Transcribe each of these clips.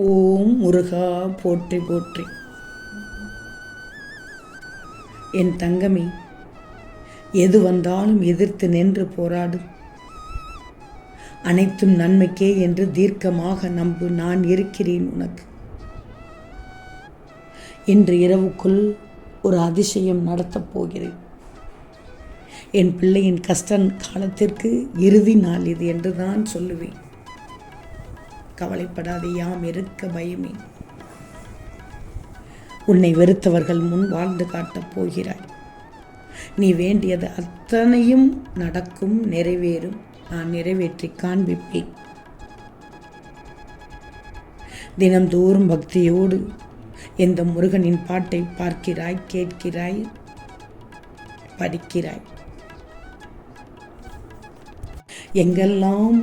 ஓம் முருகா போற்றி போற்றி. என் தங்கமே, எது வந்தாலும் எதிர்த்து நின்று போராடு. அனைத்தும் நன்மைக்கே என்று தீர்க்கமாக நம்பு. நான் இருக்கிறேன் உனக்கு. இன்று இரவுக்குள் ஒரு அதிசயம் நடத்தப் போகிறேன். என் பிள்ளையின் கஷ்ட காலத்திற்கு இறுதி நாள் இது என்று தான் சொல்லுவேன். கவலைப்படாதே, யாம் இருக்க பயமே. உன்னை வெறுத்தவர்கள் முன் வாழ்ந்து காட்டப் போகிறாய். நீ வேண்டியது அத்தனையும் நடக்கும், நிறைவேறும். நான் நிறைவேற்றி காண்பிப்பேன். தினம்தோறும் பக்தியோடு எந்த முருகனின் பாட்டை பார்க்கிறாய், கேட்கிறாய், படிக்கிறாய். எங்கெல்லாம்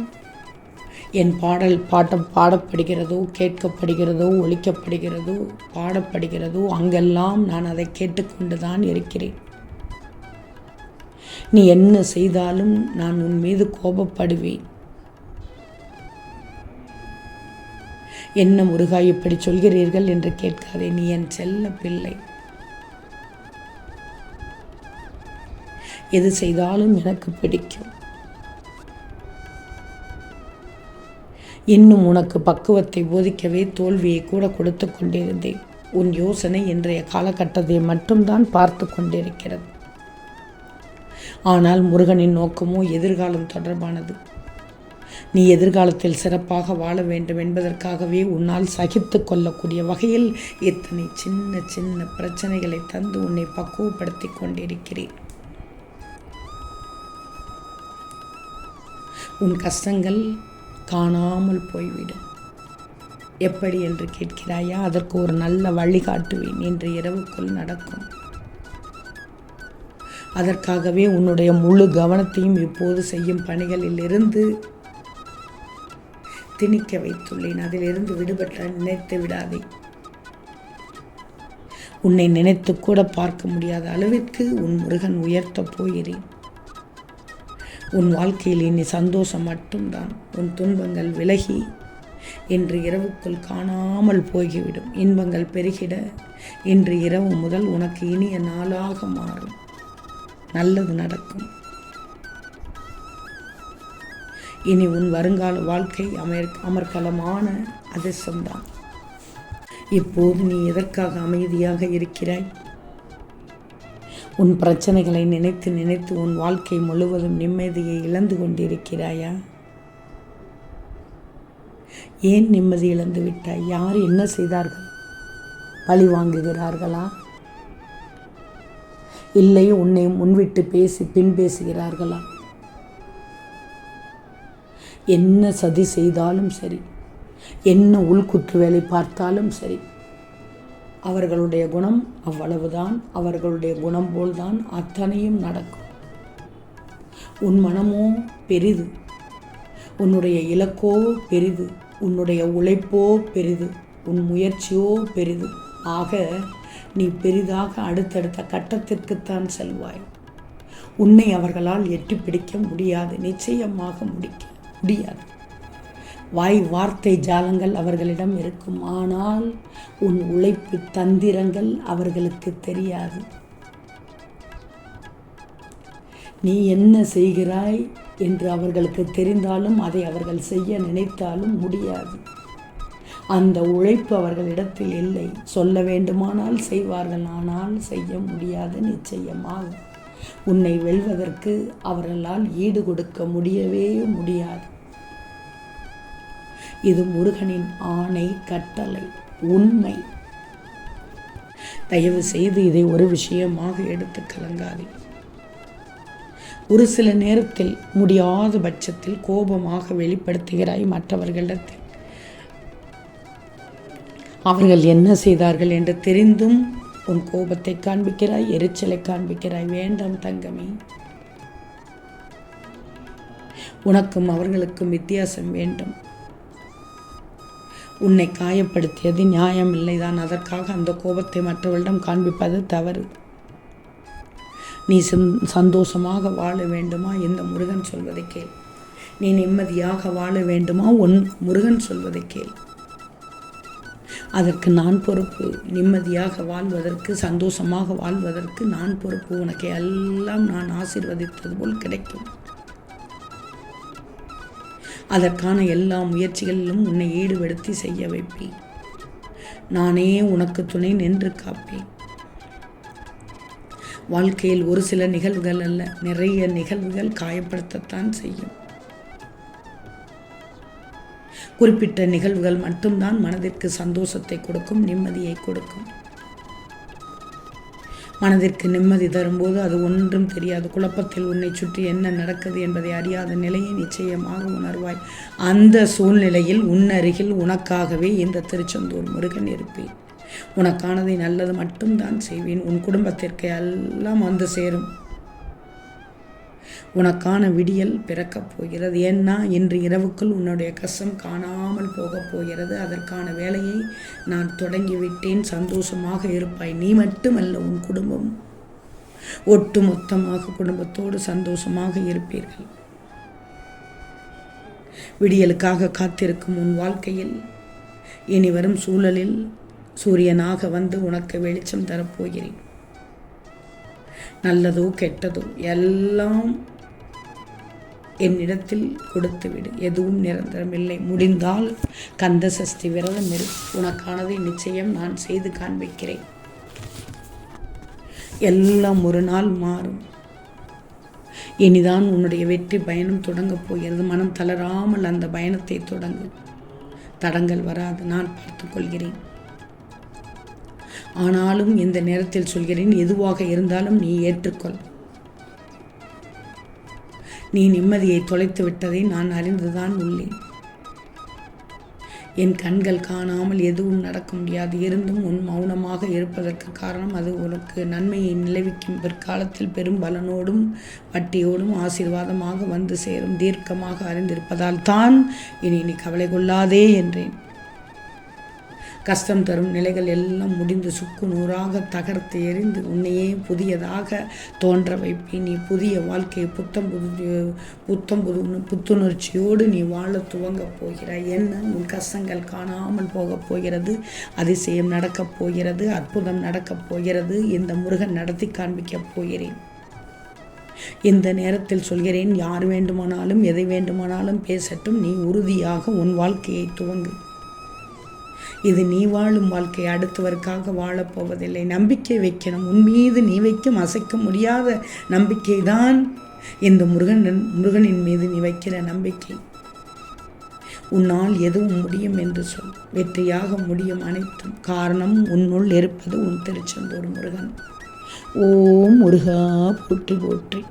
என் பாட்டம் பாடப்படுகிறதோ, கேட்கப்படுகிறதோ, ஒலிக்கப்படுகிறதோ, பாடப்படுகிறதோ அங்கெல்லாம் நான் அதை கேட்டுக்கொண்டுதான் இருக்கிறேன். நீ என்ன செய்தாலும் நான் உன் மீது கோபப்படுவேன். என்ன முருகா இப்படி சொல்கிறீர்கள் என்று கேட்காதே. நீ என் செல்ல பிள்ளை. எது செய்தாலும் எனக்கு பிடிக்கும். இன்னும் உனக்கு பக்குவத்தை போதிக்கவே தோல்வியை கூட கொடுத்து கொண்டிருந்தேன். உன் யோசனை இன்றைய காலகட்டத்தை மட்டும்தான் பார்த்து கொண்டிருக்கிறது. ஆனால் முருகனின் நோக்கமோ எதிர்காலம் தொடர்பானது. நீ எதிர்காலத்தில் சிறப்பாக வாழ வேண்டும் என்பதற்காகவே உன்னால் சகித்து கொள்ளக்கூடிய வகையில் இத்தனை சின்ன சின்ன பிரச்சனைகளை தந்து உன்னை பக்குவப்படுத்தி கொண்டிருக்கிறேன். உன் கஷ்டங்கள் காணாமல் போய்விடும். எப்படி என்று கேட்கிறாயா? அதற்கு ஒரு நல்ல வழி காட்டுவேன். இன்று இரவுக்குள் நடக்கும். அதற்காகவே உன்னுடைய முழு கவனத்தையும் இப்போது செய்யும் பணிகளில் இருந்து திணிக்க வைத்துள்ளேன். அதிலிருந்து விடுபட்ட நினைத்து விடாதே. உன்னை நினைத்து கூட பார்க்க முடியாத அளவிற்கு உன் முருகன் உயர்த்தப் போகிறேன். உன் வாழ்க்கையில் இனி சந்தோஷம் மட்டும்தான். உன் துன்பங்கள் விலகி இன்று இரவுக்குள் காணாமல் போய்விடும். இன்பங்கள் பெருகிட இன்று இரவு முதல் உனக்கு இனிய நாளாக மாறும். நல்லது நடக்கும். இனி உன் வருங்கால வாழ்க்கை அமர்க்கலமான அதிர்ஷ்டம்தான். இப்போது நீ எதற்காக அமைதியாக இருக்கிறாய்? உன் பிரச்சனைகளை நினைத்து நினைத்து உன் வாழ்க்கை முழுவதும் நிம்மதியை இழந்து கொண்டிருக்கிறாயா? ஏன் நிம்மதி இழந்து விட்டாய்? யார் என்ன செய்தார்கள்? பழி வாங்குகிறார்களா? இல்லை உன்னை முன்விட்டு பேசி பின் பேசுகிறார்களா? என்ன சதி செய்தாலும் சரி, என்ன உள்குற்று வேலை பார்த்தாலும் சரி, அவர்களுடைய குணம் அவ்வளவுதான். அவர்களுடைய குணம் போல்தான் அத்தனையும் நடக்கும். உன் மனமோ பெரிது, உன்னுடைய இலக்கோ பெரிது, உன்னுடைய உழைப்போ பெரிது, உன் முயற்சியோ பெரிது. ஆக நீ பெரிதாக அடுத்தடுத்த கட்டத்திற்குத்தான் செல்வாய். உன்னை அவர்களால் எட்டி பிடிக்க முடியாது. நிச்சயமாக முடியாது. வார்த்தை ஜாலங்கள் அவர்களிடம் இருக்கும். ஆனால் உன் உழைப்பு தந்திரங்கள் அவர்களுக்கு தெரியாது. நீ என்ன செய்கிறாய் என்று அவர்களுக்கு தெரிந்தாலும் அதை அவர்கள் செய்ய நினைத்தாலும் முடியாது. அந்த உழைப்பு அவர்களிடத்தில் இல்லை. சொல்ல வேண்டுமானால் செய்வார்கள், ஆனால் செய்ய முடியாது. நிச்சயமாக உன்னை வெல்வதற்கு அவர்களால் ஈடு கொடுக்க முடியவே முடியாது. இது முருகனின் ஆணை, கட்டளை, உண்மை. தயவு செய்து இதை ஒரு விஷயமாக எடுத்து கலங்காதே. ஒரு சில நேரத்தில் முடியாத பட்சத்தில் கோபமாக வெளிப்படுத்துகிறாய் மற்றவர்களிடத்தில். அவர்கள் என்ன செய்தார்கள் என்று தெரிந்தும் உன் கோபத்தை காண்பிக்கிறாய், எரிச்சலை காண்பிக்கிறாய். வேண்டாம் தங்கமே. உனக்கும் அவர்களுக்கும் வித்தியாசம் வேண்டும். உன்னை காயப்படுத்தியது நியாயம் இல்லைதான். அதற்காக அந்த கோபத்தை மற்றவர்களிடம் காண்பிப்பது தவறு. நீ சந்தோஷமாக வாழ வேண்டுமா? இந்த முருகன் சொல்வதை கேள். நீ நிம்மதியாக வாழ வேண்டுமா? உன் முருகன் சொல்வதை கேள். அதற்கு நான் பொறுப்பு. நிம்மதியாக வாழ்வதற்கு, சந்தோஷமாக வாழ்வதற்கு நான் பொறுப்பு. உனக்கு எல்லாம் நான் ஆசீர்வதித்தது போல் கிடைக்கும். அதற்கான எல்லா முயற்சிகளிலும் உன்னை ஈடுபடுத்தி செய்ய வைப்பேன். நானே உனக்கு துணை நின்று காப்பேன். வாழ்க்கையில் ஒரு சில நிகழ்வுகள் அல்ல, நிறைய நிகழ்வுகள் காயப்படுத்தத்தான் செய்யும். குறிப்பிட்ட நிகழ்வுகள் மட்டும்தான் மனதிற்கு சந்தோஷத்தை கொடுக்கும், நிம்மதியை கொடுக்கும். மனதிற்கு நிம்மதி தரும்போது அது ஒன்றும் தெரியாது. குழப்பத்தில் உன்னை சுற்றி என்ன நடக்குது என்பதை அறியாத நிலையை நிச்சயமாக உணர்வாய். அந்த சூழ்நிலையில் உன்னருகில் உனக்காகவே இந்த திருச்செந்தூர் முருகன் இருப்பேன். உனக்கானதை நல்லது மட்டும்தான் செய்வேன். உன் குடும்பத்திற்கு எல்லாம் வந்து சேரும். உனக்கான விடியல் பிறக்கப் போகிறது. ஏன்னா இன்று இரவுக்குள் உன்னுடைய கஷ்டம் காணாமல் போகப் போகிறது. அதற்கான வேலையை நான் தொடங்கிவிட்டேன். சந்தோஷமாக இருப்பாய். நீ மட்டுமல்ல, உன் குடும்பம் ஒட்டு மொத்தமாக குடும்பத்தோடு சந்தோஷமாக இருப்பீர்கள். விடியலுக்காக காத்திருக்கும் உன் வாழ்க்கையில் இனி வரும் சூழலில் சூரியனாக வந்து உனக்கு வெளிச்சம் தரப்போகிறேன். நல்லதோ கெட்டதோ எல்லாம் என்னிடத்தில் கொடுத்துவிடு. எதுவும் நிரந்தரமில்லை. முடிந்தால் கந்த சஷ்டி விரதம் இரு. உனக்கானதை நிச்சயம் நான் செய்து காண்பிக்கிறேன். எல்லாம் ஒரு நாள் மாறும். இனிதான் உன்னுடைய வெற்றி பயணம் தொடங்கப் போகிறது. மனம் தளராமல் அந்த பயணத்தை தொடங்கு. தடங்கள் வராது. நான் பார்த்துக்கொள்கிறேன். ஆனாலும் இந்த நேரத்தில் சொல்கிறேன், எதுவாக இருந்தாலும் நீ ஏற்றுக்கொள். நீ நிம்மதியை தொலைத்து விட்டதை நான் அறிந்துதான் உள்ளேன். என் கண்கள் காணாமல் எதுவும் நடக்க முடியாது. இருந்தும் உன் மௌனமாக இருப்பதற்கு காரணம் அது உனக்கு நன்மையை நிலவிக்கும். பிற்காலத்தில் பெரும் பலனோடும் வட்டியோடும் ஆசீர்வாதமாக வந்து சேரும். தீர்க்கமாக அறிந்திருப்பதால் தான் இனி நீ கவலை கொள்ளாதே என்றேன். கஷ்டம் தரும் நிலைகள் எல்லாம் முடிந்து சுக்கு நூறாக தகர்த்து எறிந்து உன்னையே புதியதாக தோன்ற வைப்பேன். நீ புதிய வாழ்க்கையை புத்துணர்ச்சியோடு நீ வாழ துவங்கப் போகிறாய். என்ன, உன் கஷ்டங்கள் காணாமல் போகப் போகிறது. அதிசயம் நடக்கப் போகிறது. அற்புதம் நடக்கப் போகிறது. இந்த முருகன் நடத்தி காண்பிக்கப் போகிறேன். இந்த நேரத்தில் சொல்கிறேன், யார் வேண்டுமானாலும் எதை வேண்டுமானாலும் பேசட்டும். நீ உறுதியாக உன் வாழ்க்கையை துவங்கு. இது நீ வாழும் வாழ்க்கை, அடுத்தவருக்காக வாழப்போவதில்லை. நம்பிக்கை வைக்கணும். உன் மீது நீ வைக்கும் அசைக்க முடியாத நம்பிக்கை தான் இந்த முருகனின் மீது நீ வைக்கிற நம்பிக்கை. உன்னால் எதுவும் முடியும் என்று சொல். வெற்றியாக முடியும் அனைத்தும். காரணம் உன்னுள் இருப்பது உன் திருச்செந்தூர் முருகன். ஓம் முருகா போற்றி போற்றி.